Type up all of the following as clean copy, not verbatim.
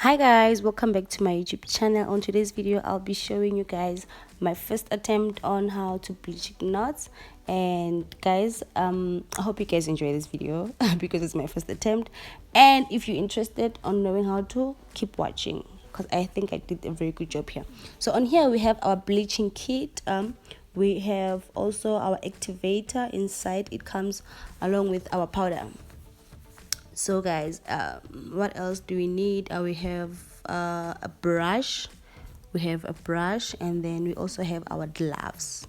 Hi guys, welcome back to my YouTube channel. On today's video I'll be showing you guys my first attempt on how to bleach knots. And guys, I hope you guys enjoy this video because it's my first attempt, and if you're interested on knowing how to, keep watching because I think I did a very good job here. So on here we have our bleaching kit. We have also our activator inside. It comes along with our powder. So guys, what else do we need? We have a brush. And then we also have our gloves.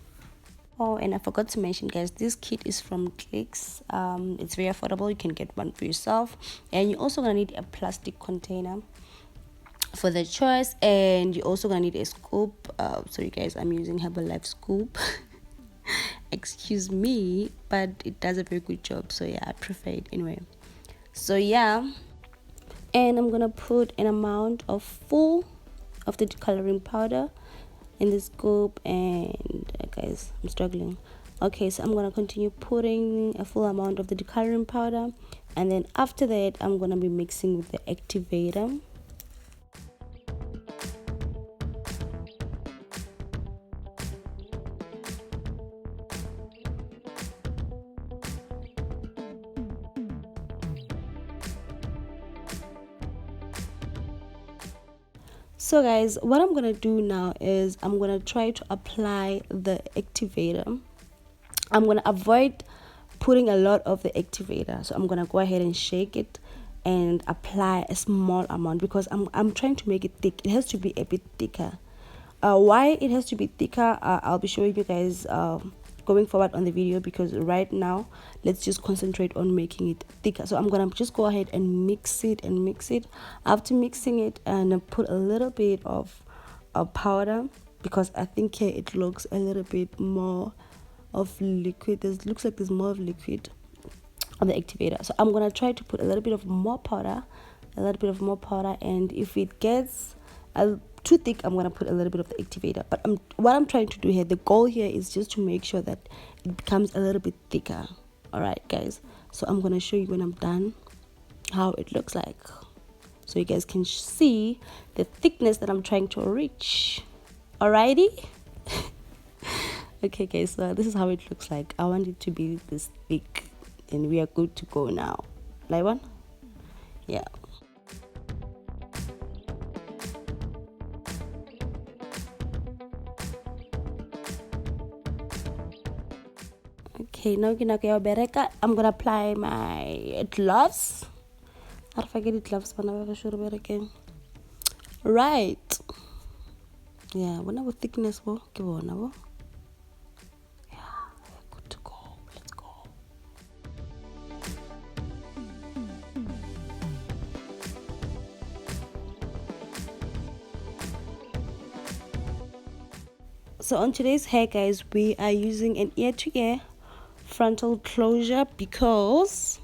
Oh, and I forgot to mention guys, this kit is from Clicks. It's very affordable. You can get one for yourself, and you're also gonna need a plastic container for the choice, and you're also gonna need a scoop. Sorry guys, I'm using Herbalife scoop. Excuse me, but it does a very good job, so yeah, I prefer it anyway. So yeah, and I'm gonna put an amount of full of the coloring powder in the scoop. And guys, I'm struggling. Okay, so I'm gonna continue putting a full amount of the decoloring powder, and then after that I'm gonna be mixing with the activator. So guys, what I'm gonna do now is I'm gonna try to apply the activator. I'm gonna avoid putting a lot of the activator, so I'm gonna go ahead and shake it and apply a small amount because I'm trying to make it thick. It has to be a bit thicker. Why it has to be thicker, I'll be showing you guys going forward on the video, because right now let's just concentrate on making it thicker. So I'm gonna just go ahead and mix it. After mixing it, and put a little bit of powder, because I think here it looks a little bit more of liquid. Looks like there's more of liquid on the activator. So I'm gonna try to put a little bit of more powder, and if it gets too thick, I'm gonna put a little bit of the activator. But what I'm trying to do here, the goal here is just to make sure that it becomes a little bit thicker. All right guys, so I'm gonna show you when I'm done how it looks like, so you guys can see the thickness that I'm trying to reach. Alrighty. Okay guys, so this is how it looks like. I want it to be this thick, and we are good to go now. Like one? Yeah. Okay, now I'm gonna apply my gloves. How if I get the gloves? Right. Yeah, when I was thickness, yeah, good to go. Let's go. So on today's hair guys, we are using an ear-to-ear frontal closure because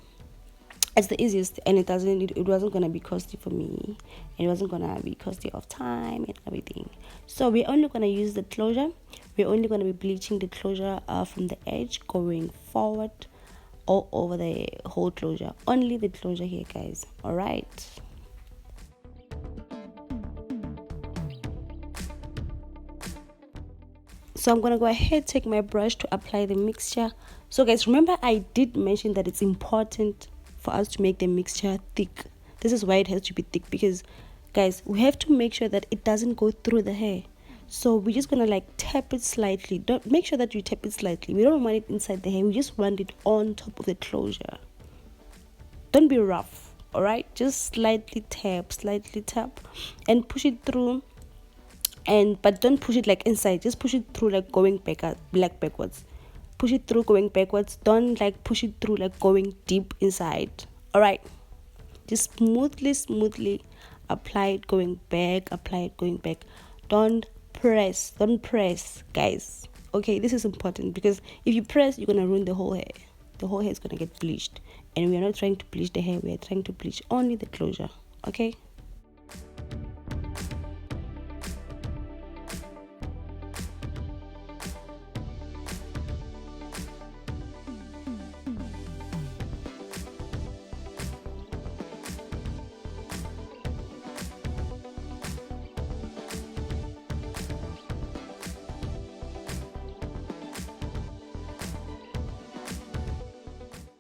it's the easiest, and it wasn't gonna be costly for me, and it wasn't gonna be costly of time and everything. So we're only gonna use the closure. We're only gonna be bleaching the closure from the edge going forward all over the whole closure. Only the closure here guys. All right. So I'm gonna go ahead, take my brush to apply the mixture. So guys, remember I did mention that it's important for us to make the mixture thick. This is why it has to be thick, because guys, we have to make sure that it doesn't go through the hair. So we're just gonna like tap it slightly. Don't make sure that you tap it slightly. We don't want it inside the hair, we just want it on top of the closure. Don't be rough, all right? Just slightly tap, and push it through. But don't push it like inside, just push it through like going backwards. Push it through going backwards. Don't like push it through like going deep inside. All right, just smoothly apply it going back. Don't press guys. Okay, this is important, because if you press, you're gonna ruin the whole hair. The whole hair is gonna get bleached, and we are not trying to bleach the hair, we are trying to bleach only the closure. Okay.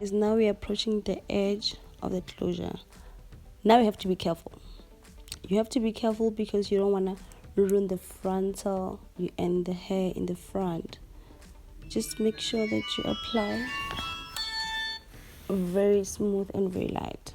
Is now we're approaching the edge of the closure. Now you have to be careful. You have to be careful because you don't want to ruin the frontal and the hair in the front. Just make sure that you apply very smooth and very light.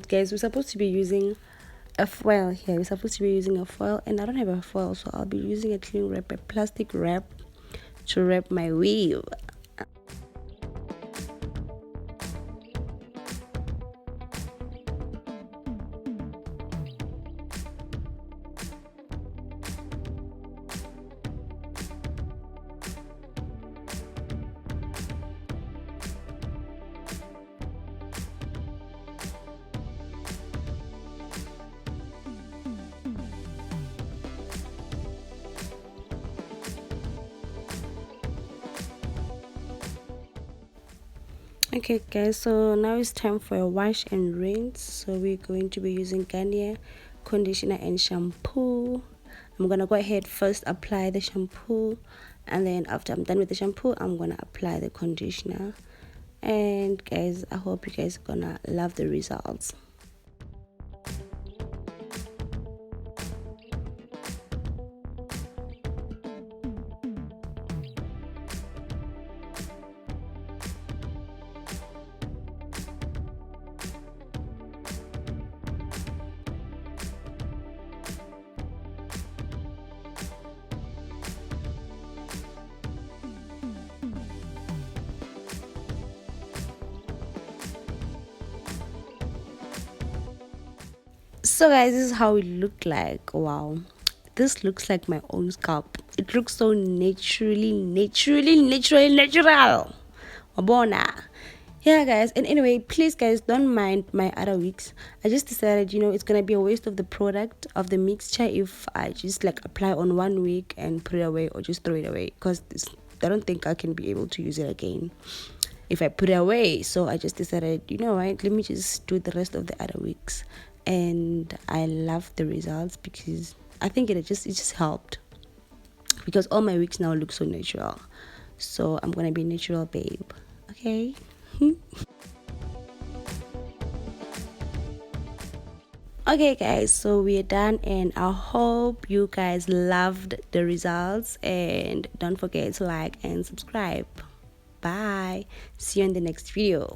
Guys, we're supposed to be using a foil here. We're supposed to be using a foil, and I don't have a foil, so I'll be using a cling wrap, a plastic wrap, to wrap my weave. Okay guys, so now it's time for a wash and rinse. So we're going to be using Garnier conditioner and shampoo. I'm gonna go ahead first apply the shampoo, and then after I'm done with the shampoo, I'm gonna apply the conditioner. And guys, I hope you guys are gonna love the results. So guys, this is how it looked like. Wow, this looks like my own scalp. It looks so natural. Wabona. Yeah guys, and anyway, please guys, don't mind my other wigs. I just decided, it's gonna be a waste of the product of the mixture if I just like apply on one wig and put it away, or just throw it away, because I don't think I can be able to use it again if I put it away. So I just decided, what, let me just do the rest of the other wigs. And I love the results because I think it just helped, because all my wigs now look so natural. So I'm gonna be natural babe, okay? Okay guys, so we're done, and I hope you guys loved the results, and don't forget to like and subscribe. Bye, see you in the next video.